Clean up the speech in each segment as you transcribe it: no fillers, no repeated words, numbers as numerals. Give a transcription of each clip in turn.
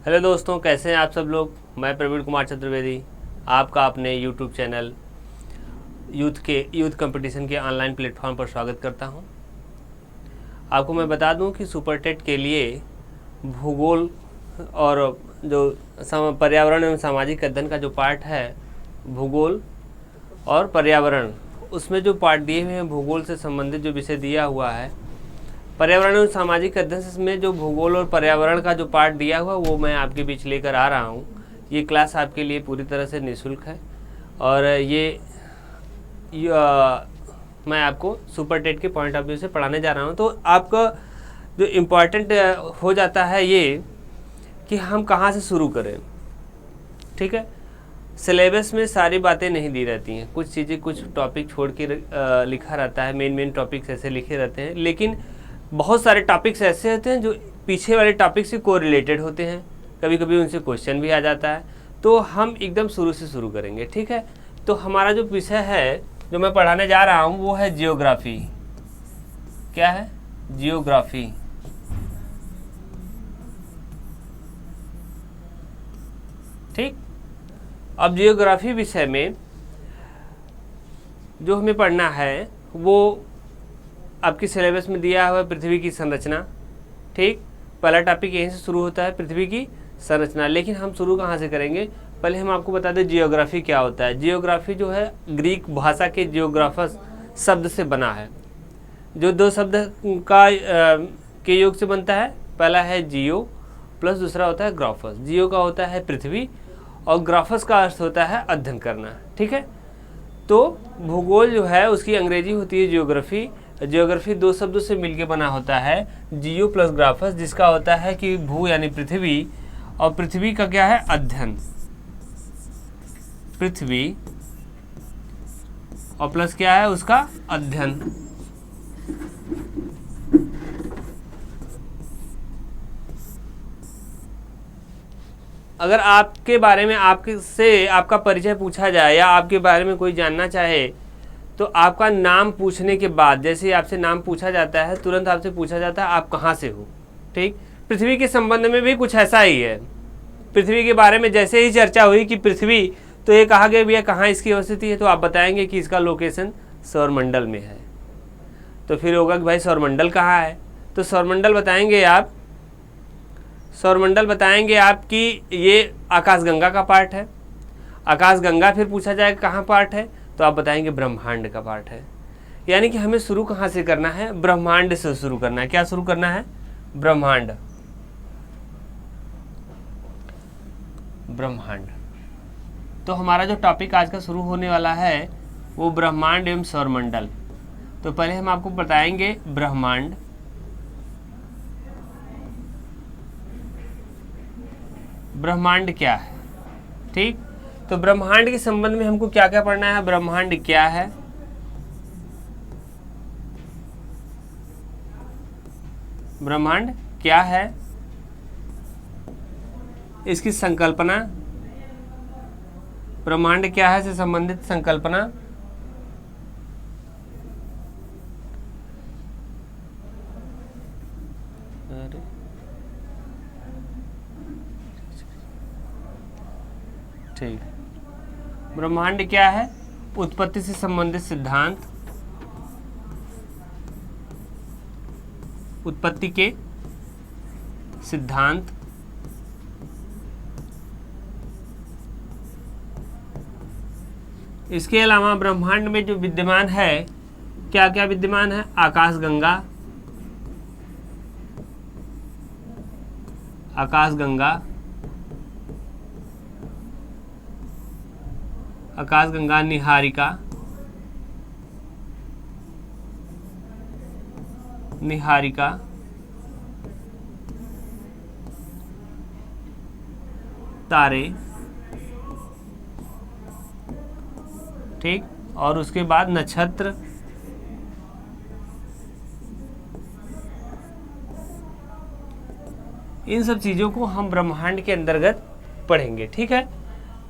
Hello दोस्तों, कैसे हैं आप सब लोग। मैं प्रवीण कुमार चतुर्वेदी आपका अपने यूट्यूब चैनल यूथ कंपटीशन के ऑनलाइन प्लेटफॉर्म पर स्वागत करता हूं। आपको मैं बता दूं कि सुपर टेट के लिए भूगोल और जो पर्यावरण एवं सामाजिक अध्ययन का जो पार्ट है, भूगोल और पर्यावरण, उसमें जो पार्ट दिए हुए हैं, भूगोल से संबंधित जो विषय दिया हुआ है, पर्यावरण और सामाजिक अध्ययन में जो भूगोल और पर्यावरण का जो पार्ट दिया हुआ वो मैं आपके बीच लेकर आ रहा हूँ। ये क्लास आपके लिए पूरी तरह से निःशुल्क है और मैं आपको सुपर टेट के पॉइंट ऑफ व्यू से पढ़ाने जा रहा हूँ। तो आपका जो इम्पॉर्टेंट हो जाता है ये कि हम कहाँ से शुरू करें। ठीक है, सिलेबस में सारी बातें नहीं दी रहती हैं, कुछ चीज़ें, कुछ टॉपिक छोड़ के लिखा रहता है। मेन टॉपिक्स ऐसे लिखे रहते हैं, लेकिन बहुत सारे टॉपिक्स ऐसे होते हैं जो पीछे वाले टॉपिक से कोरिलेटेड होते हैं, कभी कभी उनसे क्वेश्चन भी आ जाता है। तो हम एकदम शुरू से शुरू करेंगे। ठीक है, तो हमारा जो विषय है जो मैं पढ़ाने जा रहा हूँ वो है जियोग्राफी। क्या है? जियोग्राफी। ठीक, अब जियोग्राफी विषय में जो हमें पढ़ना है वो आपके सिलेबस में दिया हुआ है, पृथ्वी की संरचना। ठीक, पहला टॉपिक यहीं से शुरू होता है, पृथ्वी की संरचना। लेकिन हम शुरू कहाँ से करेंगे, पहले हम आपको बता दें जियोग्राफी क्या होता है। जियोग्राफी जो है ग्रीक भाषा के जियोग्राफस शब्द से बना है, जो दो शब्द का के योग से बनता है। पहला है जियो प्लस दूसरा होता है ग्राफस। जियो का होता है पृथ्वी और ग्राफस का अर्थ होता है अध्ययन करना। ठीक है, तो भूगोल जो है उसकी अंग्रेजी होती है जियोग्राफी। जियोग्राफी दो शब्दों से मिलकर बना होता है, जियो प्लस ग्राफस, जिसका होता है कि भू यानी पृथ्वी, और पृथ्वी का क्या है? अध्ययन। पृथ्वी और प्लस क्या है? उसका अध्ययन। अगर आपके बारे में आपका परिचय पूछा जाए या आपके बारे में कोई जानना चाहे तो आपका नाम पूछने के बाद, जैसे ही आपसे नाम पूछा जाता है, तुरंत आपसे पूछा जाता है आप कहाँ से हो। ठीक, पृथ्वी के संबंध में भी कुछ ऐसा ही है। पृथ्वी के बारे में जैसे ही चर्चा हुई कि पृथ्वी, तो ये कहा गया भैया कहाँ इसकी अवस्थिति है, तो आप बताएंगे कि इसका लोकेशन सौरमंडल में है। तो फिर होगा कि भाई सौरमंडल कहाँ है, तो सौरमंडल बताएंगे आप, सौरमंडल बताएंगे आप कि ये आकाशगंगा का पार्ट है। आकाशगंगा फिर पूछा जाएगा कहाँ पार्ट है, तो आप बताएंगे ब्रह्मांड का पार्ट है। यानी कि हमें शुरू कहाँ से करना है? ब्रह्मांड से शुरू करना है। क्या शुरू करना है? ब्रह्मांड। ब्रह्मांड। तो हमारा जो टॉपिक आज का शुरू होने वाला है वो ब्रह्मांड एवं सौरमंडल। तो पहले हम आपको बताएंगे ब्रह्मांड, ब्रह्मांड क्या है। ठीक, तो ब्रह्मांड के संबंध में हमको क्या क्या पढ़ना है? ब्रह्मांड क्या है, ब्रह्मांड क्या है, इसकी संकल्पना, ब्रह्मांड क्या है से संबंधित संकल्पना, ठीक, ब्रह्मांड क्या है, उत्पत्ति से संबंधित सिद्धांत, उत्पत्ति के सिद्धांत, इसके अलावा ब्रह्मांड में जो विद्यमान है, क्या क्या विद्यमान है? आकाशगंगा, आकाशगंगा, आकाशगंगा, निहारिका, निहारिका, तारे। ठीक, और उसके बाद नक्षत्र, इन सब चीज़ों को हम ब्रह्मांड के अंतर्गत पढ़ेंगे। ठीक है,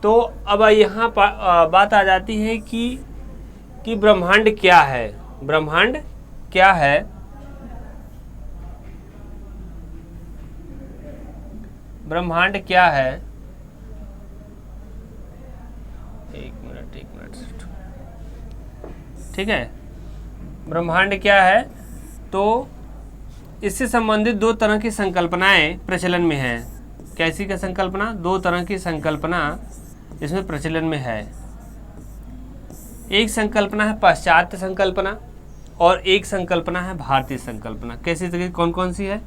तो अब यहाँ बात आ जाती है कि ब्रह्मांड क्या है। ब्रह्मांड क्या है? ब्रह्मांड क्या है, एक मिनट ठीक है, ब्रह्मांड क्या है, तो इससे संबंधित दो तरह की संकल्पनाएं प्रचलन में हैं। कैसी का संकल्पना, दो तरह की संकल्पना इसमें प्रचलन में है। एक संकल्पना है पाश्चात्य संकल्पना और एक संकल्पना है भारतीय संकल्पना। कैसी तरह कौन कौन सी है,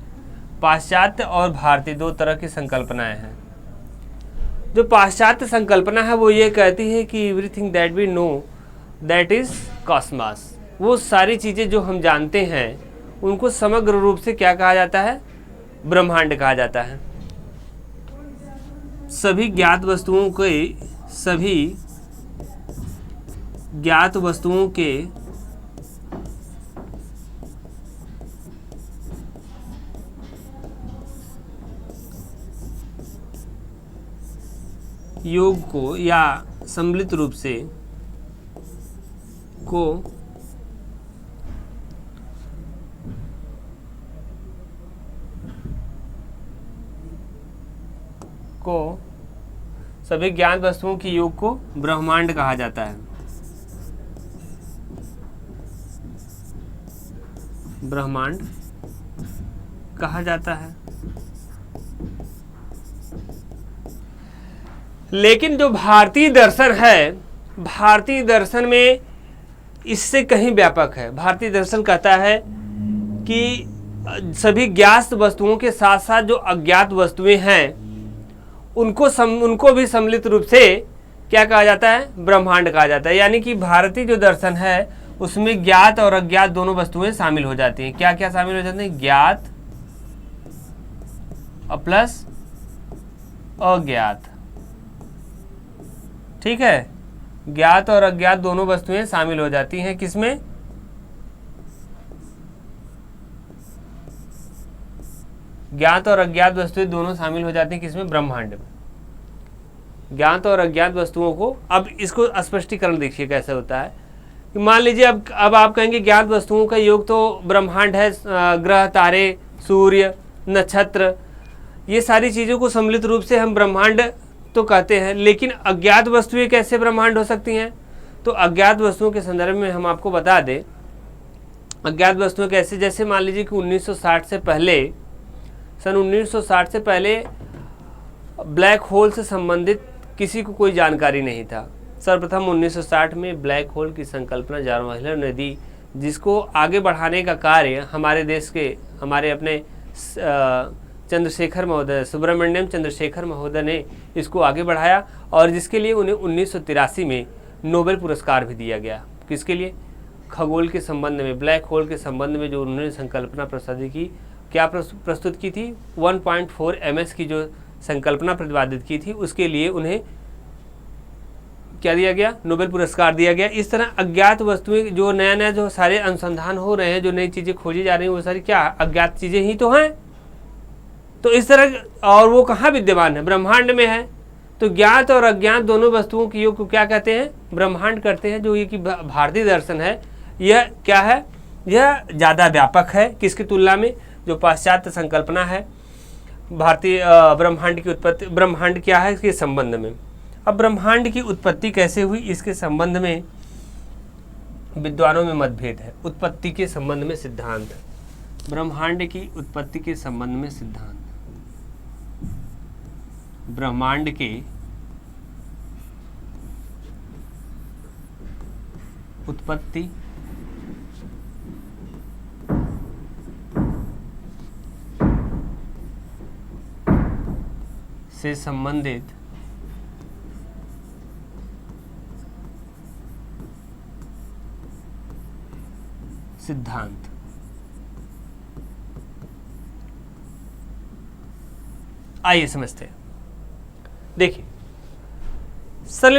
पाश्चात्य और भारतीय, दो तरह की संकल्पनाएं हैं। जो पाश्चात्य संकल्पना है वो ये कहती है कि everything that we know that is cosmos. वो सारी चीज़ें जो हम जानते हैं उनको समग्र रूप से क्या कहा जाता है, ब्रह्मांड कहा जाता है। सभी ज्ञात वस्तुओं के योग को या सम्मिलित रूप से सभी ज्ञात वस्तुओं के योग को ब्रह्मांड कहा जाता है। ब्रह्मांड कहा जाता है। लेकिन जो भारतीय दर्शन है, भारतीय दर्शन में इससे कहीं व्यापक है। भारतीय दर्शन कहता है कि सभी ज्ञात वस्तुओं के साथ साथ जो अज्ञात वस्तुएं हैं उनको भी सम्मिलित रूप से क्या कहा जाता है, ब्रह्मांड कहा जाता है। यानी कि भारतीय जो दर्शन है उसमें ज्ञात और अज्ञात दोनों वस्तुएं शामिल हो जाती हैं। क्या क्या शामिल हो जाती हैं, ज्ञात प्लस अज्ञात। ठीक है, ज्ञात और अज्ञात दोनों वस्तुएं शामिल हो जाती हैं किसमें, ज्ञात और अज्ञात वस्तुएं दोनों शामिल हो जाती हैं किसमें, ब्रह्मांड में। ज्ञात और अज्ञात वस्तुओं को, अब इसको स्पष्टीकरण देखिए कैसे होता है कि मान लीजिए अब आप कहेंगे ज्ञात वस्तुओं का योग तो ब्रह्मांड है, ग्रह, तारे, सूर्य, नक्षत्र, ये सारी चीज़ों को सम्मिलित रूप से हम ब्रह्मांड तो कहते हैं। लेकिन अज्ञात वस्तुएं कैसे ब्रह्मांड हो सकती हैं, तो अज्ञात वस्तुओं के संदर्भ में हम आपको बता दें। अज्ञात वस्तुएं कैसे, जैसे मान लीजिए कि 1960 से पहले, सन 1960 से पहले ब्लैक होल से संबंधित किसी को कोई जानकारी नहीं था। सर्वप्रथम 1960 में ब्लैक होल की संकल्पना जवाहरलाल ने दी, जिसको आगे बढ़ाने का कार्य हमारे देश के, हमारे अपने चंद्रशेखर महोदय, सुब्रमण्यम चंद्रशेखर महोदय ने इसको आगे बढ़ाया और जिसके लिए उन्हें 1983 में नोबेल पुरस्कार भी दिया गया। किसके लिए, खगोल के संबंध में, ब्लैक होल के संबंध में जो उन्होंने संकल्पना प्रस्तुत की, क्या प्रस्तुत की थी, 1.4 ms की जो संकल्पना प्रतिपादित की थी, उसके लिए उन्हें क्या दिया गया, नोबेल पुरस्कार दिया गया। इस तरह अज्ञात वस्तुएं, जो नया नया जो सारे अनुसंधान हो रहे हैं, जो नई चीज़ें खोजी जा रही हैं, वो सारी क्या अज्ञात चीज़ें ही तो हैं। तो इस तरह, और वो कहाँ विद्यमान है, ब्रह्मांड में है। तो ज्ञात और अज्ञात दोनों वस्तुओं के योग को क्या कहते हैं, ब्रह्मांड करते हैं। जो ये कि भारतीय दर्शन है, यह क्या है, यह ज़्यादा व्यापक है किसकी तुलना में, जो पाश्चात्य संकल्पना है भारतीय ब्रह्मांड की उत्पत्ति, ब्रह्मांड क्या है इसके संबंध में। अब ब्रह्मांड की उत्पत्ति कैसे हुई, इसके संबंध में विद्वानों में मतभेद है। उत्पत्ति के संबंध में सिद्धांत, ब्रह्मांड की उत्पत्ति के संबंध में सिद्धांत, ब्रह्मांड के उत्पत्ति से संबंधित सिद्धांत। आइए समझते हैं। देखिए,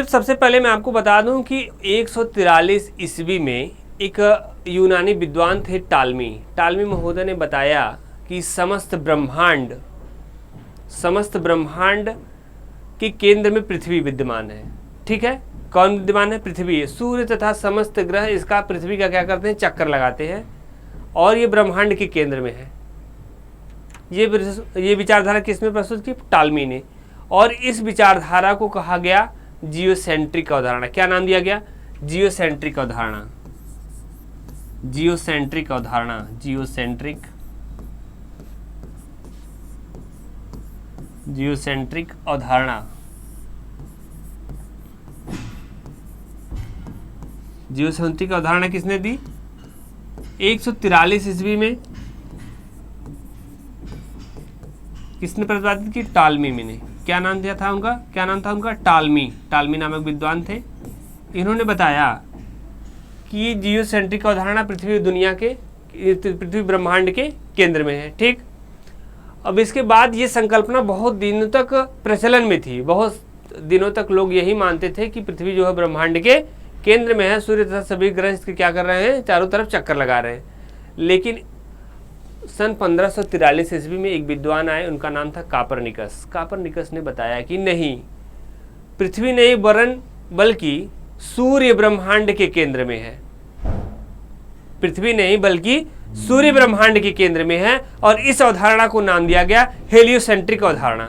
सबसे पहले मैं आपको बता दूं कि 143 ईस्वी में एक यूनानी विद्वान थे टालमी महोदय ने बताया कि समस्त ब्रह्मांड के केंद्र में पृथ्वी विद्यमान है। ठीक है, कौन विद्यमान है, पृथ्वी है। सूर्य तथा समस्त ग्रह इसका पृथ्वी का क्या करते हैं, चक्कर लगाते हैं, और ये ब्रह्मांड के केंद्र में है। ये विचारधारा किसमें प्रस्तुत की? टालमी ने। और इस विचारधारा को कहा गया जियोसेंट्रिक अवधारणा। क्या नाम दिया गया? जियोसेंट्रिक अवधारणा। जियोसेंट्रिक अवधारणा, जियोसेंट्रिक, जियोसेंट्रिक अवधारणा। जियोसेंट्रिक अवधारणा किसने दी? 143 ईस्वी में किसने प्रतिपादित की? टालमी ने। क्या नाम दिया था उनका? क्या नाम था उनका? टालमी। टालमी नामक विद्वान थे। इन्होंने बताया कि जियोसेंट्रिक अवधारणा पृथ्वी दुनिया के, पृथ्वी ब्रह्मांड के केंद्र में है। ठीक। अब इसके बाद ये संकल्पना बहुत दिनों तक प्रचलन में थी। बहुत दिनों तक लोग यही मानते थे कि पृथ्वी जो है ब्रह्मांड के केंद्र में है, सूर्य तथा सभी ग्रह इसके क्या कर रहे हैं? चारों तरफ चक्कर लगा रहे हैं। लेकिन सन 1543 ईस्वी में एक विद्वान आए, उनका नाम था कापरनिकस। कापरनिकस ने बताया कि नहीं, पृथ्वी नहीं वरन बल्कि सूर्य ब्रह्मांड के केंद्र में है। पृथ्वी नहीं बल्कि सूर्य ब्रह्मांड के केंद्र में है। और इस अवधारणा को नाम दिया गया हेलियोसेंट्रिक अवधारणा।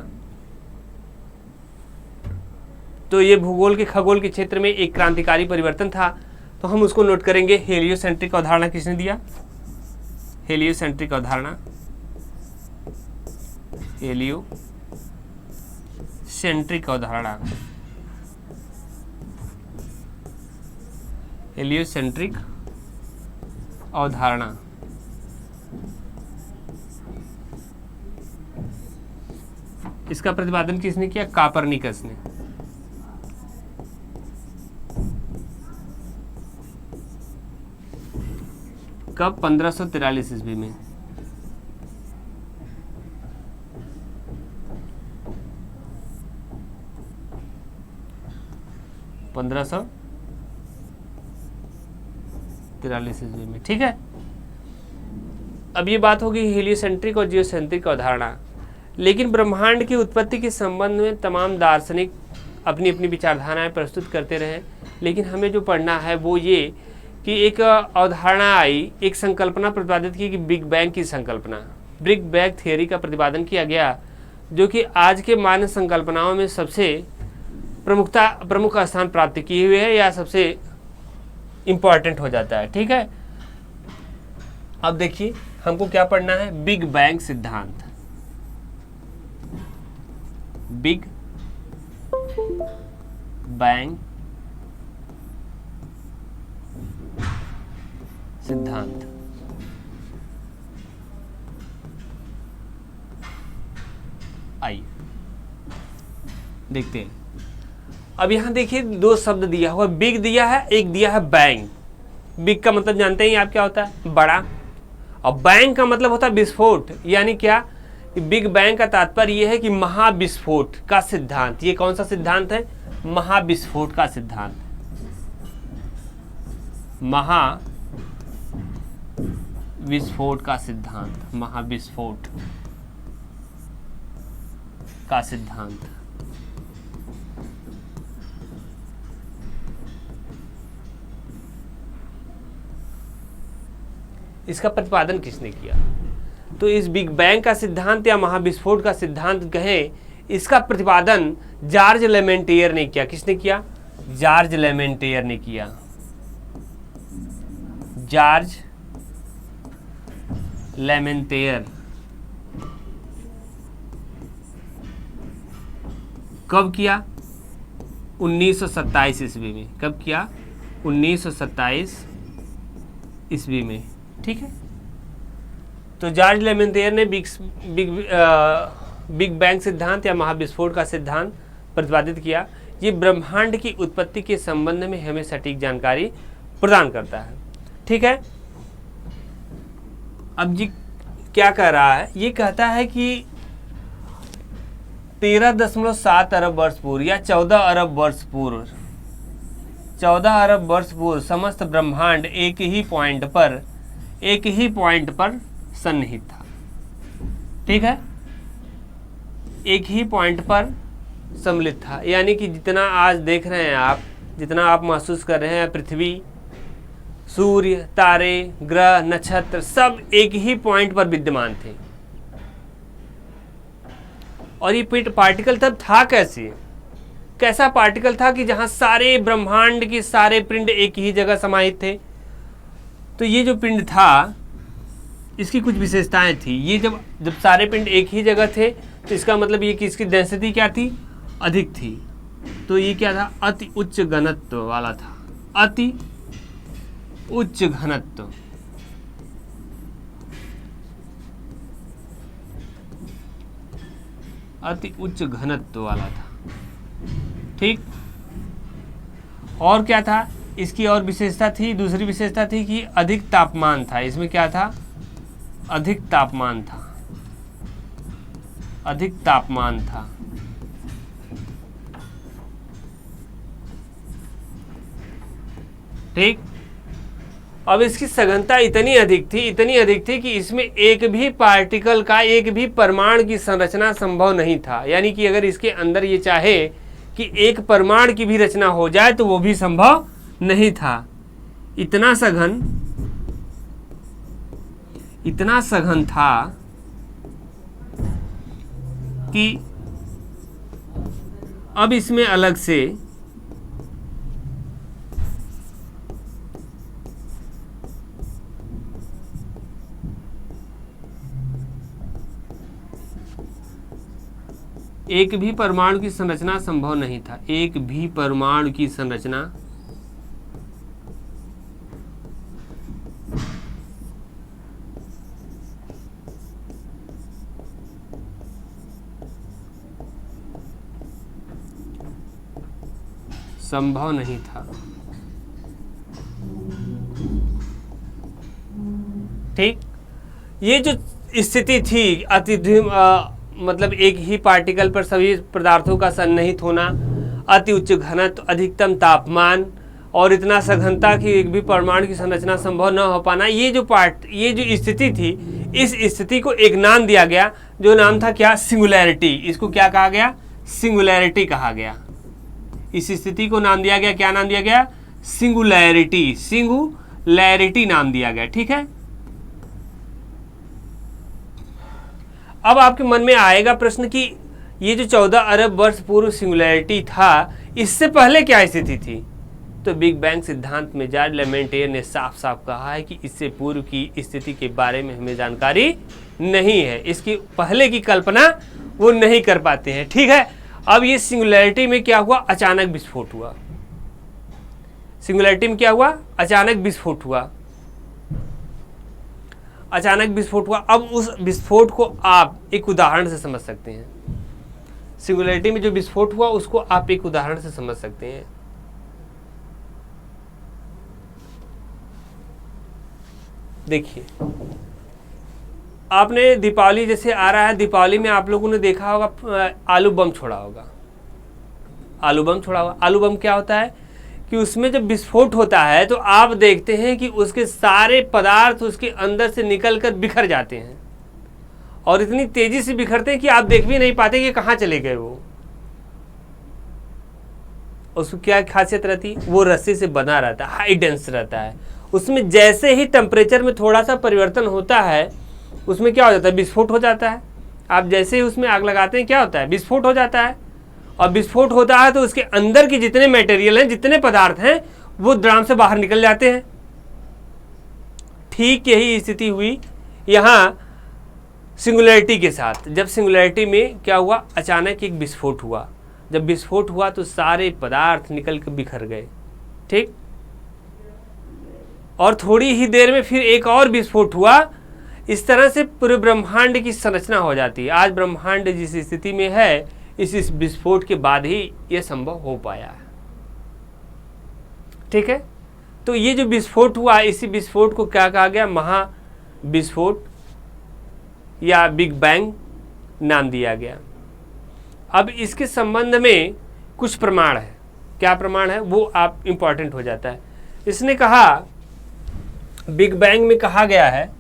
तो ये भूगोल के, खगोल के क्षेत्र में एक क्रांतिकारी परिवर्तन था, तो हम उसको नोट करेंगे। हेलियोसेंट्रिक अवधारणा किसने दिया? हेलियोसेंट्रिक अवधारणा, हेलियोसेंट्रिक अवधारणा, हेलियोसेंट्रिक अवधारणा। इसका प्रतिपादन किसने किया? कापरनिकस ने। कब? 1543 ईस्वी में। ईस्वी में। ठीक है। अब ये बात होगी हेलियोसेंट्रिक और जियोसेंट्रिक अवधारणा। लेकिन ब्रह्मांड की उत्पत्ति के संबंध में तमाम दार्शनिक अपनी अपनी विचारधाराएं प्रस्तुत करते रहे। लेकिन हमें जो पढ़ना है वो ये कि एक अवधारणा आई, एक संकल्पना प्रतिपादित की कि बिग बैंग की संकल्पना, बिग बैंग थियरी का प्रतिपादन किया गया, जो कि आज के मानव संकल्पनाओं में सबसे प्रमुख स्थान प्राप्त किए हुए है या सबसे इम्पॉर्टेंट हो जाता है। ठीक है। अब देखिए हमको क्या पढ़ना है? बिग बैंग सिद्धांत। बिग बैंग सिद्धांत। आइए देखते हैं। अब यहां देखिए दो शब्द दिया हुआ, बिग दिया है, एक दिया है बैंग। बिग का मतलब जानते हैं आप क्या होता है? बड़ा। और बैंग का मतलब होता है विस्फोट। यानी क्या? बिग बैंग का तात्पर्य यह है कि महाविस्फोट का सिद्धांत। ये कौन सा सिद्धांत है? महाविस्फोट का सिद्धांत। महाविस्फोट का सिद्धांत, महाविस्फोट का सिद्धांत। इसका प्रतिपादन किसने किया? तो इस बिग बैंग का सिद्धांत या महाविस्फोट का सिद्धांत कहें, इसका प्रतिपादन जॉर्ज लेमेंटियर ने किया। किसने किया? जॉर्ज लेमेंटियर ने किया। जॉर्ज लेमेंटियर। कब किया? 1927 ईस्वी में। कब किया? 1927 ईस्वी में। ठीक है। तो जॉर्ज लेमेंटियर ने बिग बैंग सिद्धांत या महाविस्फोट का सिद्धांत प्रतिपादित किया। ये ब्रह्मांड की उत्पत्ति के संबंध में हमें सटीक जानकारी प्रदान करता है। ठीक है। अब जी क्या कह रहा है? ये कहता है कि 13.7 अरब वर्ष पूर्व या 14 अरब वर्ष पूर्व, 14 अरब वर्ष पूर्व समस्त ब्रह्मांड एक ही पॉइंट पर सन्निहित था। ठीक है। एक ही पॉइंट पर सम्मिलित था। यानी कि जितना आज देख रहे हैं आप, जितना आप महसूस कर रहे हैं, पृथ्वी, सूर्य, तारे, ग्रह, नक्षत्र सब एक ही पॉइंट पर विद्यमान थे। और ये पार्टिकल तब था कैसे, कैसा पार्टिकल था कि जहां सारे ब्रह्मांड के सारे पिंड एक ही जगह समाहित थे। तो ये जो पिंड था इसकी कुछ विशेषताएं थी। ये जब सारे पिंड एक ही जगह थे तो इसका मतलब ये कि इसकी डेंसिटी क्या थी, अधिक थी। तो ये क्या था, अति उच्च घनत्व वाला था, अति उच्च घनत्व। अति उच्च घनत्व वाला था, ठीक। और क्या था, इसकी और विशेषता थी, दूसरी विशेषता थी कि अधिक तापमान था। इसमें क्या था, अधिक तापमान था, अधिक तापमान था। ठीक। अब इसकी सघनता इतनी अधिक थी कि इसमें एक भी पार्टिकल का, एक भी परमाणु की संरचना संभव नहीं था। यानी कि अगर इसके अंदर ये चाहे कि एक परमाणु की भी रचना हो जाए तो वो भी संभव नहीं था। इतना सघन था कि अब इसमें अलग से एक भी परमाणु की संरचना संभव नहीं था। एक भी परमाणु की संरचना संभव नहीं था। ठीक। ये जो स्थिति थी मतलब एक ही पार्टिकल पर सभी पदार्थों का सन्निहित होना, अति उच्च घनत्व, अधिकतम तापमान और इतना सघनता कि एक भी परमाणु की संरचना संभव न हो पाना, ये जो स्थिति थी, इस स्थिति को एक नाम दिया गया, जो नाम था क्या, सिंगुलैरिटी। इसको क्या कहा गया, सिंगुलैरिटी कहा गया। इस स्थिति को नाम दिया गया, क्या नाम दिया गया, सिंगुलैरिटी। सिंगुलैरिटी नाम दिया गया। ठीक है। अब आपके मन में आएगा प्रश्न कि ये जो 14 अरब वर्ष पूर्व सिंगुलैरिटी था, इससे पहले क्या स्थिति थी। तो बिग बैंग सिद्धांत में जॉर्ज लेमेंटियर ने साफ साफ कहा है कि इससे पूर्व की स्थिति के बारे में हमें जानकारी नहीं है, इसकी पहले की कल्पना वो नहीं कर पाते हैं। ठीक है। अब ये सिंगुलैरिटी में क्या हुआ, अचानक विस्फोट हुआ। सिंगुलैरिटी में क्या हुआ, अचानक विस्फोट हुआ। अचानक विस्फोट हुआ। अब उस विस्फोट को आप एक उदाहरण से समझ सकते हैं। सिंगुलैरिटी में जो विस्फोट हुआ उसको आप एक उदाहरण से समझ सकते हैं। देखिए, आपने दीपावली जैसे आ रहा है, दीपावली में आप लोगों ने देखा होगा आलू बम छोड़ा होगा। आलू बम छोड़ा होगा। आलू बम क्या होता है कि उसमें जब विस्फोट होता है तो आप देखते हैं कि उसके सारे पदार्थ उसके अंदर से निकलकर बिखर जाते हैं, और इतनी तेजी से बिखरते हैं कि आप देख भी नहीं पाते कि कहाँ चले गए वो। उसकी क्या खासियत रहती, वो रस्सी से बना रहता है, हाई डेंस रहता है। उसमें जैसे ही टेम्परेचर में थोड़ा सा परिवर्तन होता है, उसमें क्या हो जाता है, विस्फोट हो जाता है। आप जैसे ही उसमें आग लगाते हैं, क्या होता है, विस्फोट हो जाता है। और विस्फोट होता है तो उसके अंदर के जितने मटेरियल हैं, जितने पदार्थ हैं, वो ड्राम से बाहर निकल जाते हैं। ठीक यही स्थिति हुई यहाँ सिंगुलैरिटी के साथ। जब सिंगुलैरिटी में क्या हुआ, अचानक एक विस्फोट हुआ। जब विस्फोट हुआ तो सारे पदार्थ निकल के बिखर गए। ठीक। और थोड़ी ही देर में फिर एक और विस्फोट हुआ। इस तरह से पूरे ब्रह्मांड की संरचना हो जाती है। आज ब्रह्मांड जिस स्थिति में है, इस विस्फोट के बाद ही यह संभव हो पाया है। ठीक है। तो ये जो विस्फोट हुआ, इसी विस्फोट को क्या कहा गया, महाविस्फोट या बिग बैंग नाम दिया गया। अब इसके संबंध में कुछ प्रमाण है। क्या प्रमाण है, वो आप इंपॉर्टेंट हो जाता है। इसने कहा, बिग बैंग में कहा गया है,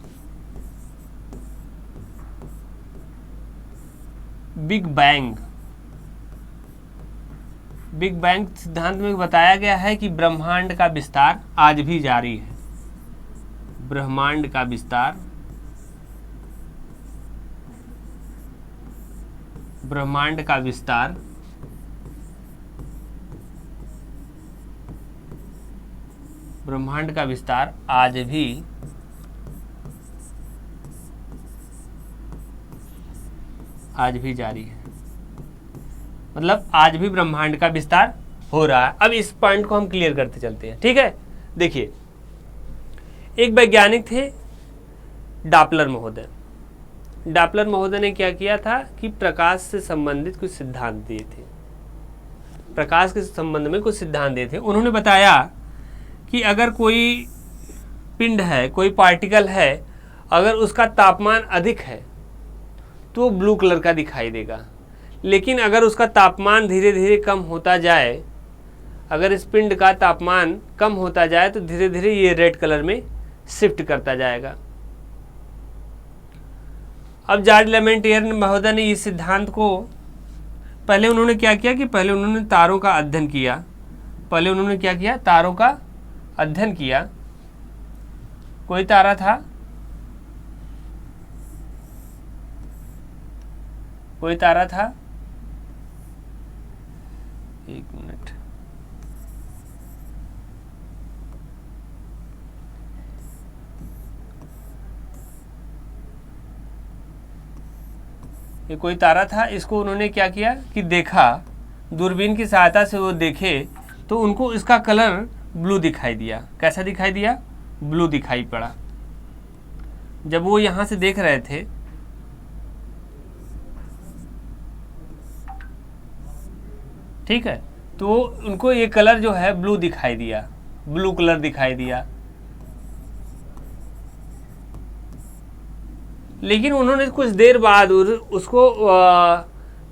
बिग बैंग सिद्धांत में बताया गया है कि ब्रह्मांड का विस्तार आज भी जारी है। ब्रह्मांड का विस्तार ब्रह्मांड का विस्तार आज भी जारी है। मतलब आज भी ब्रह्मांड का विस्तार हो रहा है। अब इस पॉइंट को हम क्लियर करते चलते हैं, ठीक है। देखिए, एक वैज्ञानिक थे डॉपलर महोदय। डॉपलर महोदय ने क्या किया था कि प्रकाश से संबंधित कुछ सिद्धांत दिए थे। प्रकाश के संबंध में कुछ सिद्धांत दिए थे। उन्होंने बताया कि अगर कोई पिंड है, कोई पार्टिकल है, अगर उसका तापमान अधिक है तो वो ब्लू कलर का दिखाई देगा, लेकिन अगर उसका तापमान धीरे धीरे कम होता जाए, अगर इस पिंड का तापमान कम होता जाए तो धीरे धीरे ये रेड कलर में शिफ्ट करता जाएगा। अब जॉर्ज लेमेंटियर महोदय ने इस सिद्धांत को पहले उन्होंने क्या किया कि पहले उन्होंने तारों का अध्ययन किया। तारों का अध्ययन किया। कोई तारा था, एक मिनट, ये कोई तारा था। इसको उन्होंने क्या किया कि देखा, दूरबीन की सहायता से वो देखे तो उनको इसका कलर ब्लू दिखाई दिया। कैसा दिखाई दिया? ब्लू दिखाई पड़ा। जब वो यहाँ से देख रहे थे ठीक है, तो उनको ये कलर जो है ब्लू दिखाई दिया, ब्लू कलर दिखाई दिया। लेकिन उन्होंने कुछ देर बाद उसको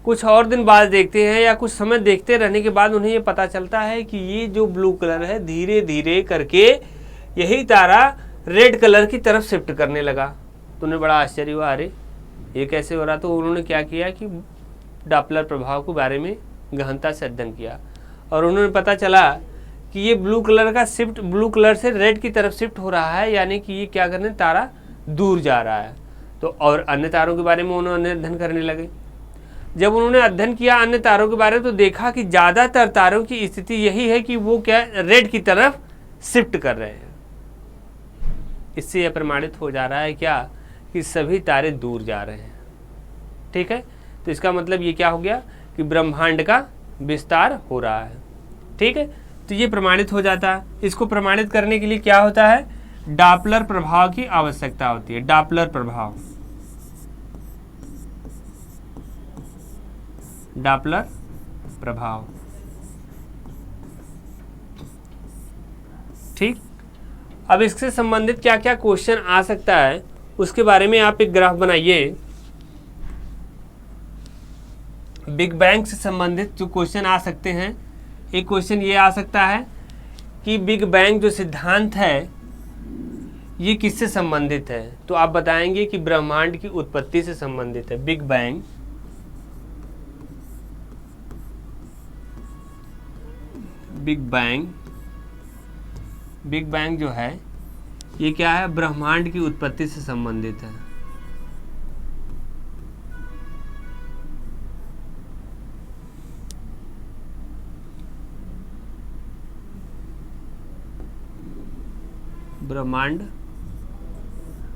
कुछ और दिन बाद देखते हैं या कुछ समय देखते रहने के बाद उन्हें ये पता चलता है कि ये जो ब्लू कलर है धीरे धीरे करके यही तारा रेड कलर की तरफ शिफ्ट करने लगा। तो उन्हें बड़ा आश्चर्य हुआ, अरे ये कैसे हो रहा। तो उन्होंने क्या किया कि डॉपलर प्रभाव के बारे में गहनता से अध्ययन किया और उन्होंने पता चला कि ये ब्लू कलर से रेड की तरफ शिफ्ट हो रहा है, यानी कि ये क्या करने, तारा दूर जा रहा है। तो और अन्य तारों के बारे में उन्होंने अध्ययन करने लगे। जब उन्होंने अध्ययन किया अन्य तारों के बारे में तो देखा कि ज़्यादातर तारों की स्थिति यही है कि वो क्या रेड की तरफ शिफ्ट कर रहे हैं। इससे यह प्रमाणित हो जा रहा है क्या कि सभी तारे दूर जा रहे हैं। ठीक है, तो इसका मतलब ये क्या हो गया कि ब्रह्मांड का विस्तार हो रहा है। ठीक है, तो ये प्रमाणित हो जाता है। इसको प्रमाणित करने के लिए क्या होता है, डॉपलर प्रभाव की आवश्यकता होती है। डॉपलर प्रभाव, ठीक। अब इससे संबंधित क्या क्या क्वेश्चन आ सकता है उसके बारे में आप एक ग्राफ बनाइए। बिग बैंग से संबंधित जो क्वेश्चन आ सकते हैं, एक क्वेश्चन ये आ सकता है कि बिग बैंग जो सिद्धांत है ये किससे संबंधित है। तो आप बताएंगे कि ब्रह्मांड की उत्पत्ति से संबंधित है। बिग बैंग जो है ये क्या है, ब्रह्मांड की उत्पत्ति से संबंधित है।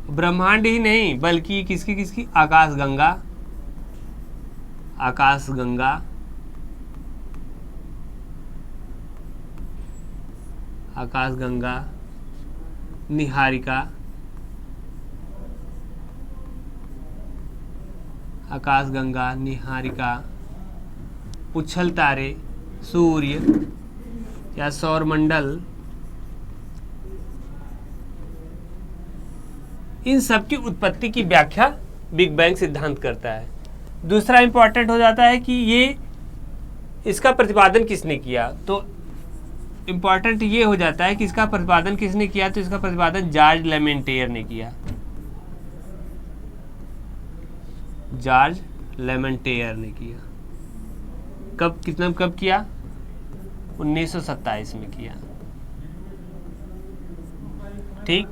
ब्रह्मांड ही नहीं बल्कि किसकी आकाशगंगा, निहारिका, उछल तारे, सूर्य या सौरमंडल, इन सब की उत्पत्ति की व्याख्या बिग बैंग सिद्धांत करता है। दूसरा इंपॉर्टेंट हो जाता है कि ये इसका प्रतिपादन किसने किया। तो इंपॉर्टेंट ये हो जाता है कि इसका प्रतिपादन किसने किया। तो इसका प्रतिपादन जॉर्ज लेमेंटियर ने किया। कब किया? 1927 में किया। ठीक,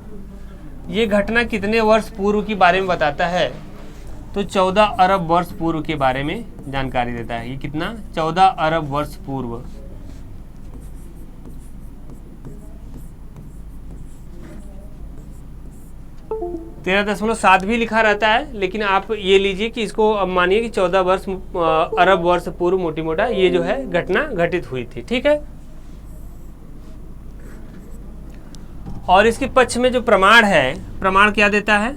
ये घटना कितने वर्ष पूर्व की बारे में बताता है। तो 14 अरब वर्ष पूर्व के बारे में जानकारी देता है। ये कितना? 14 अरब वर्ष पूर्व। 13.7 भी लिखा रहता है, लेकिन आप ये लीजिए कि इसको अब मानिए कि 14 अरब वर्ष पूर्व मोटी मोटा ये जो है घटना घटित हुई थी। ठीक है। और इसके पक्ष में जो प्रमाण है, प्रमाण क्या देता है?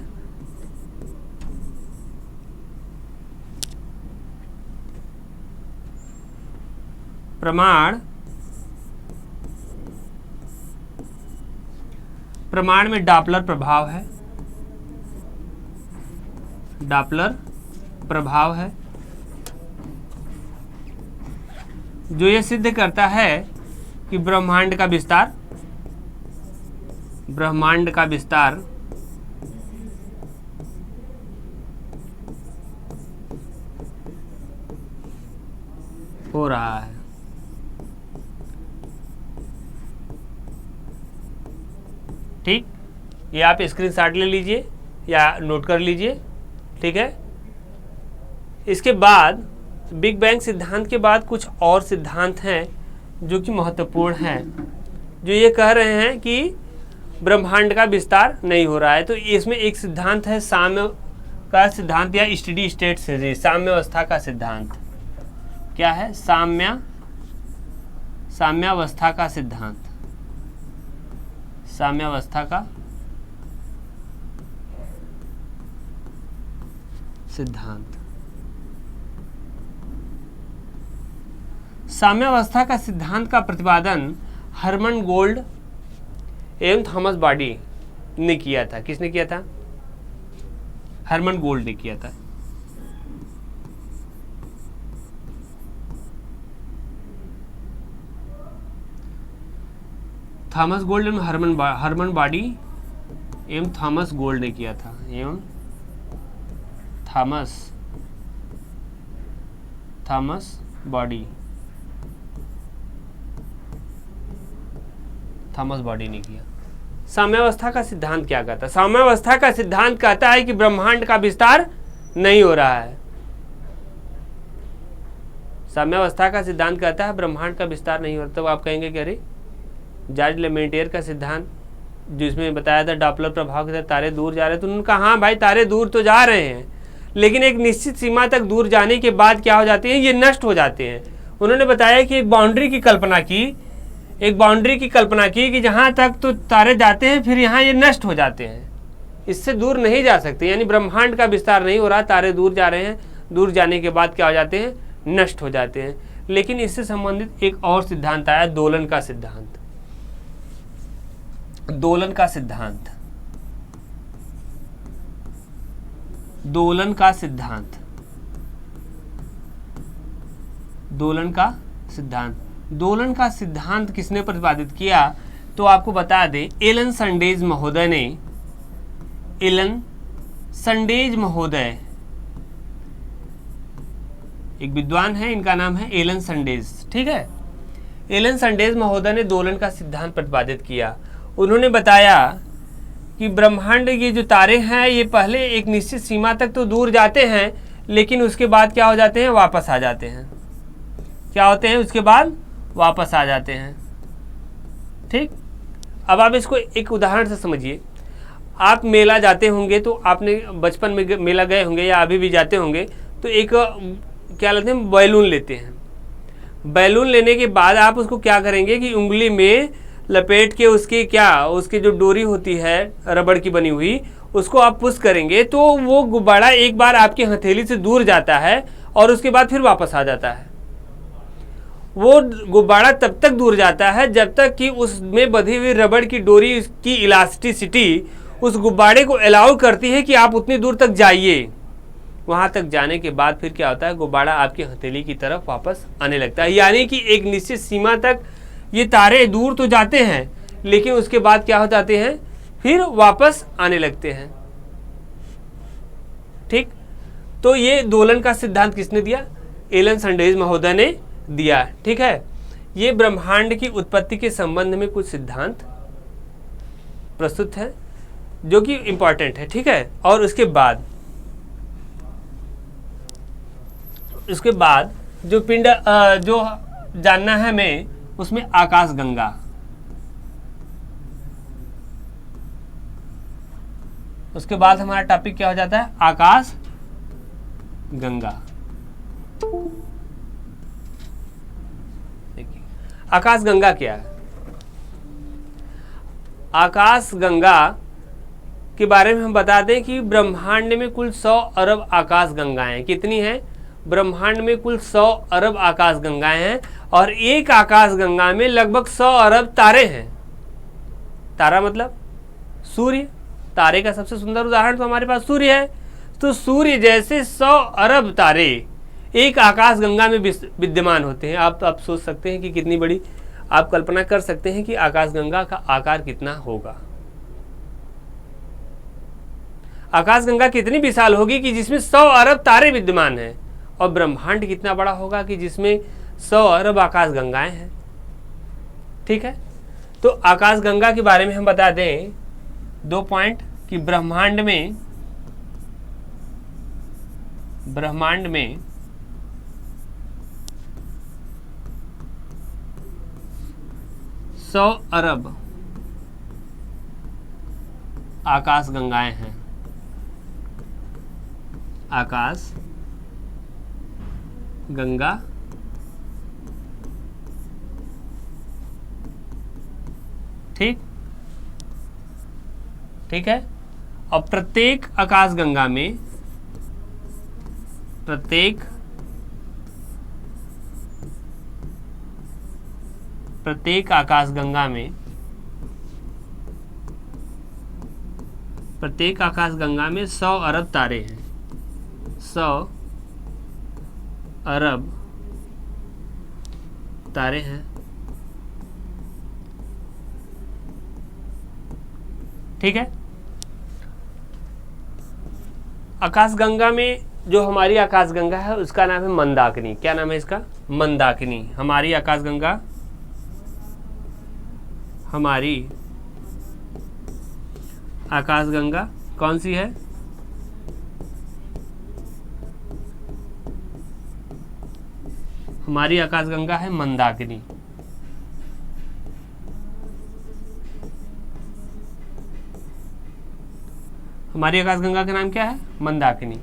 प्रमाण में डॉपलर प्रभाव है। डॉपलर प्रभाव है जो ये सिद्ध करता है कि ब्रह्मांड का विस्तार हो रहा है। ठीक, ये आप स्क्रीनशॉट ले लीजिए या नोट कर लीजिए। ठीक है। इसके बाद बिग बैंग सिद्धांत के बाद कुछ और सिद्धांत हैं जो कि महत्वपूर्ण हैं, जो ये कह रहे हैं कि ब्रह्मांड का विस्तार नहीं हो रहा है। तो इसमें एक सिद्धांत है साम्य का सिद्धांत या स्टेडी स्टेट थ्योरी, साम्यावस्था का सिद्धांत। क्या है? साम्यावस्था का सिद्धांत। साम्यावस्था का सिद्धांत। साम्यावस्था का सिद्धांत का प्रतिपादन हर्मन गोल्ड एवं थॉमस बॉडी ने किया था। किसने किया था? हर्मन गोल्ड ने किया था। थॉमस गोल्ड एवं हर्मन बॉडी एवं थॉमस गोल्ड ने किया था। एवं थॉमस बॉडी ने किया। साम्यावस्था का सिद्धांत क्या कहता है? साम्यावस्था का सिद्धांत कहता है कि ब्रह्मांड का विस्तार नहीं हो रहा है। साम्यावस्था का सिद्धांत कहता है ब्रह्मांड का विस्तार नहीं हो रहा। तब आप कहेंगे कि अरे जॉर्ज लेमेटियर का सिद्धांत जिसमें बताया था डॉपलर प्रभाव के तहत तारे दूर जा रहे हैं, तो उन्होंने कहा हाँ भाई तारे दूर तो जा रहे हैं, लेकिन एक निश्चित सीमा तक दूर जाने के बाद क्या हो जाते हैं? ये नष्ट हो जाते हैं। उन्होंने बताया कि एक बाउंड्री की कल्पना की कि जहाँ तक तो तारे जाते हैं फिर यहाँ ये नष्ट हो जाते हैं, इससे दूर नहीं जा सकते। यानी ब्रह्मांड का विस्तार नहीं हो रहा, तारे दूर जा रहे हैं, दूर जाने के बाद क्या हो जाते हैं? नष्ट हो जाते हैं। लेकिन इससे संबंधित एक और सिद्धांत आया, दोलन का सिद्धांत। दोलन का सिद्धांत किसने प्रतिपादित किया? तो आपको बता दें एलन संडेज महोदय एक विद्वान है, इनका नाम है एलन संडेज। ठीक है। एलन संडेज महोदय ने दोलन का सिद्धांत प्रतिपादित किया। उन्होंने बताया कि ब्रह्मांड ये जो तारे हैं ये पहले एक निश्चित सीमा तक तो दूर जाते हैं, लेकिन उसके बाद क्या हो जाते हैं? वापस आ जाते हैं। क्या होते हैं? उसके बाद वापस आ जाते हैं। ठीक। अब आप इसको एक उदाहरण से समझिए। आप मेला जाते होंगे, तो आपने बचपन में मेला गए होंगे या अभी भी जाते होंगे, तो एक क्या लेते हैं? बैलून लेते हैं। बैलून लेने के बाद आप उसको क्या करेंगे कि उंगली में लपेट के उसकी जो डोरी होती है रबड़ की बनी हुई, उसको आप पुश करेंगे तो वो गुब्बारा एक बार आपकी हथेली से दूर जाता है और उसके बाद फिर वापस आ जाता है। वो गुब्बारा तब तक दूर जाता है जब तक कि उसमें बंधी हुई रबड़ की डोरी की इलास्टिसिटी उस गुब्बारे को अलाउ करती है कि आप उतनी दूर तक जाइए। वहाँ तक जाने के बाद फिर क्या होता है? गुब्बारा आपकी हथेली की तरफ वापस आने लगता है। यानी कि एक निश्चित सीमा तक ये तारे दूर तो जाते हैं, लेकिन उसके बाद क्या हो जाते हैं? फिर वापस आने लगते हैं। ठीक। तो ये दोलन का सिद्धांत किसने दिया? एलन संडेज महोदय ने दिया। ठीक है। ये ब्रह्मांड की उत्पत्ति के संबंध में कुछ सिद्धांत प्रस्तुत है जो कि इंपॉर्टेंट है। ठीक है। और उसके बाद उसके बाद जो पिंड जो जानना है हमें, उसमें आकाश गंगा। उसके बाद हमारा टॉपिक क्या हो जाता है? आकाश गंगा। देखिए आकाश गंगा क्या है। आकाश गंगा के बारे में हम बता दें कि ब्रह्मांड में कुल 100 अरब आकाश गंगाएं हैं। कितनी हैं? ब्रह्मांड में कुल 100 अरब आकाश गंगाएं हैं और एक आकाश गंगा में लगभग 100 अरब तारे हैं। तारा मतलब सूर्य। तारे का सबसे सुंदर उदाहरण तो हमारे पास सूर्य है। तो सूर्य जैसे 100 अरब तारे एक आकाश गंगा में विद्यमान होते हैं। आप सोच सकते हैं कि कितनी बड़ी, आप कल्पना कर सकते हैं कि आकाश गंगा का आकार कितना होगा। आकाश गंगा कितनी विशाल होगी कि जिसमें 100 अरब तारे विद्यमान हैं, और ब्रह्मांड कितना बड़ा होगा कि जिसमें 100 अरब आकाश गंगाएं हैं। ठीक है, तो आकाश गंगा के बारे में हम बता दें 2 पॉइंट कि ब्रह्मांड में 100 अरब आकाश गंगाएं हैं। आकाश गंगा ठीक है। और प्रत्येक आकाश गंगा में प्रत्येक आकाश गंगा में 100 अरब तारे हैं। 100 अरब तारे हैं। ठीक है। आकाशगंगा में जो हमारी आकाशगंगा है उसका नाम है मंदाकिनी। क्या नाम है इसका? मंदाकिनी। हमारी आकाशगंगा, हमारी आकाशगंगा कौन सी है? हमारी आकाशगंगा है मंदाकिनी। हमारी आकाशगंगा का नाम क्या है? मंदाकिनी।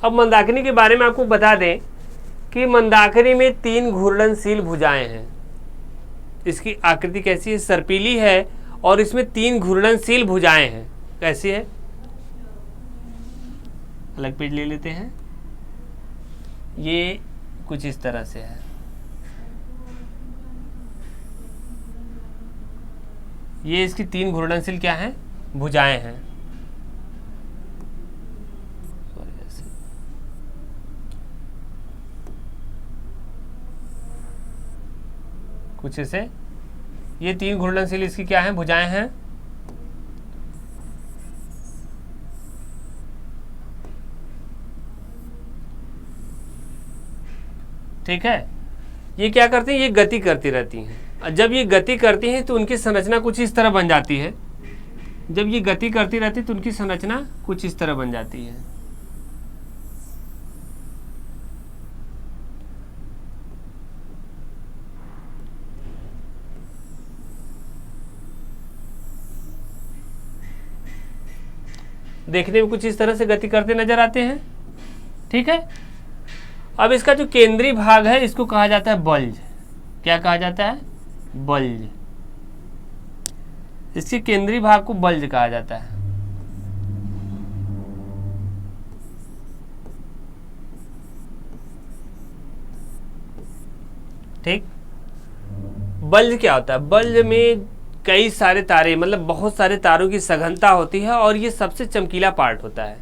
अब मंदाकिनी के बारे में आपको बता दें कि मंदाकिनी में 3 घूर्णनशील भुजाएं हैं। इसकी आकृति कैसी है? सर्पीली है और इसमें 3 घूर्णनशील भुजाएं हैं। कैसी है? अलग पेज ले लेते हैं। ये कुछ इस तरह से है। ये इसकी 3 घूर्णनशील क्या हैं? भुजाएं हैं। कुछ ऐसे ये 3 घूर्णनशील इसकी क्या हैं? भुजाएं हैं। ठीक है। ये क्या करती हैं? ये गति करती रहती हैं। जब ये गति करती हैं तो उनकी संरचना कुछ इस तरह बन जाती है। जब ये गति करती रहती है तो उनकी संरचना कुछ इस तरह बन जाती है। देखने में कुछ इस तरह से गति करते नजर आते हैं। ठीक है। अब इसका जो केंद्रीय भाग है इसको कहा जाता है बल्ज। क्या कहा जाता है? बल्ज। इसके केंद्रीय भाग को बल्ज कहा जाता है। ठीक। बल्ज क्या होता है? बल्ज में कई सारे तारे, मतलब बहुत सारे तारों की सघनता होती है और ये सबसे चमकीला पार्ट होता है।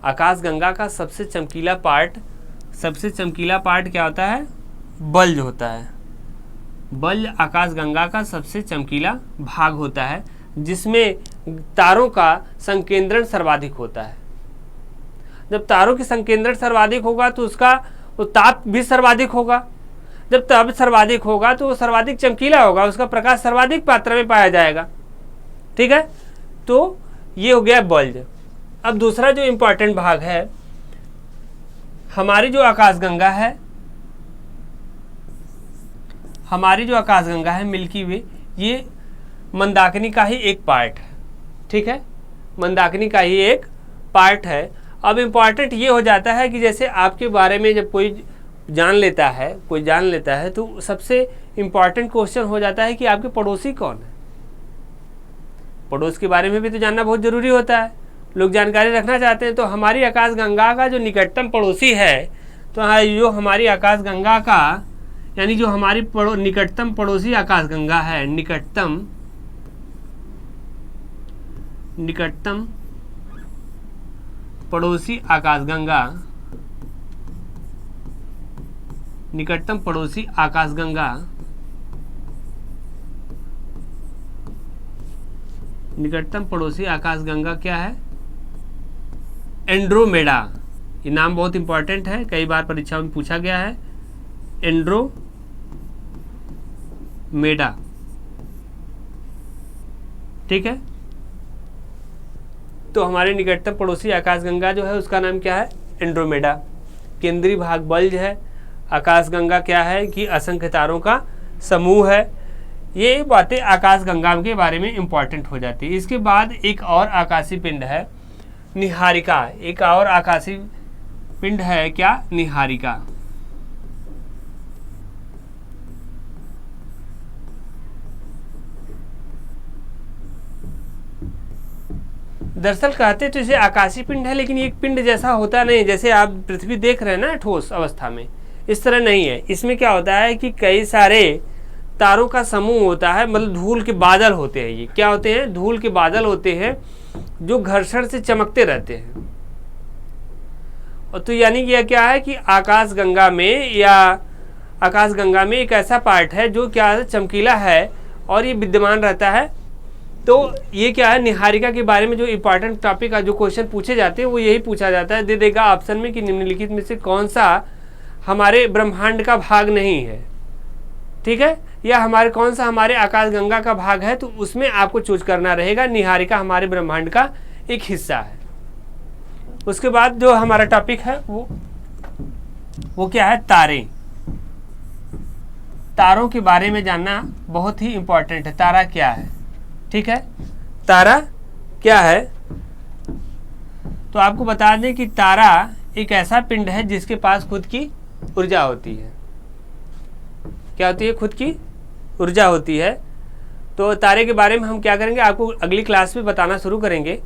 आकाशगंगा का सबसे चमकीला पार्ट क्या होता है? बल्ज होता है। बल्ज आकाशगंगा का सबसे चमकीला भाग होता है जिसमें तारों का संकेंद्रण सर्वाधिक होता है। जब तारों की संकेंद्रण सर्वाधिक होगा तो उसका ताप भी सर्वाधिक होगा। जब ताप सर्वाधिक होगा तो वो सर्वाधिक चमकीला होगा, उसका प्रकाश सर्वाधिक मात्रा में पाया जाएगा। ठीक है। तो ये हो गया बल्ज। अब दूसरा जो इम्पोर्टेंट भाग है हमारी जो आकाशगंगा है, हमारी जो आकाशगंगा है मिल्की वे, ये मंदाकिनी का ही एक पार्ट है। ठीक है, मंदाकिनी का ही एक पार्ट है। अब इम्पॉर्टेंट ये हो जाता है कि जैसे आपके बारे में जब कोई जान लेता है तो सबसे इम्पॉर्टेंट क्वेश्चन हो जाता है कि आपके पड़ोसी कौन है। पड़ोस के बारे में भी तो जानना बहुत ज़रूरी होता है, लोग जानकारी रखना चाहते हैं। तो हमारी आकाशगंगा का जो निकटतम पड़ोसी है, तो जो हमारी आकाशगंगा का यानी जो हमारी निकटतम पड़ोसी आकाशगंगा है, निकटतम पड़ोसी आकाशगंगा, निकटतम पड़ोसी आकाशगंगा, निकटतम पड़ोसी आकाशगंगा क्या है? एंड्रोमेडा। ये नाम बहुत इंपॉर्टेंट है, कई बार परीक्षाओं में पूछा गया है। एंड्रोमेडा, ठीक है। तो हमारे निकटतम पड़ोसी आकाशगंगा जो है उसका नाम क्या है? एंड्रोमेडा। केंद्रीय भाग बल्ज है। आकाशगंगा क्या है कि असंख्य तारों का समूह है। ये बातें आकाशगंगा के बारे में इंपॉर्टेंट हो जाती है। इसके बाद एक और आकाशीय पिंड है निहारिका। एक और आकाशीय पिंड है क्या? निहारिका। दरअसल कहते तो इसे आकाशीय पिंड है, लेकिन ये एक पिंड जैसा होता नहीं। जैसे आप पृथ्वी देख रहे हैं ना ठोस अवस्था में, इस तरह नहीं है। इसमें क्या होता है कि कई सारे तारों का समूह होता है, मतलब धूल के बादल होते हैं। ये क्या होते हैं? धूल के बादल होते हैं जो घर्षण से चमकते रहते हैं। और तो यानी ये क्या है कि आकाशगंगा में एक ऐसा पार्ट है जो क्या है? चमकीला है और ये विद्यमान रहता है। तो ये क्या है? निहारिका के बारे में जो इंपॉर्टेंट टॉपिक का जो क्वेश्चन पूछे जाते हैं वो यही पूछा जाता है। दे देगा ऑप्शन में कि निम्नलिखित में से कौन सा हमारे ब्रह्मांड का भाग नहीं है, ठीक है, या हमारे कौन सा हमारे आकाशगंगा का भाग है। तो उसमें आपको चूज करना रहेगा। निहारिका हमारे ब्रह्मांड का एक हिस्सा है। उसके बाद जो हमारा टॉपिक है वो क्या है? तारे। तारों के बारे में जानना बहुत ही इंपॉर्टेंट है। तारा क्या है? ठीक है, तारा क्या है? तो आपको बता दें कि तारा एक ऐसा पिंड है जिसके पास खुद की ऊर्जा होती है। क्या होती है? खुद की ऊर्जा होती है। तो तारे के बारे में हम क्या करेंगे, आपको अगली क्लास में बताना शुरू करेंगे,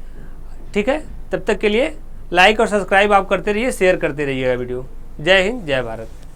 ठीक है। तब तक के लिए लाइक और सब्सक्राइब आप करते रहिए, शेयर करते रहिएगा वीडियो। जय हिंद, जय भारत।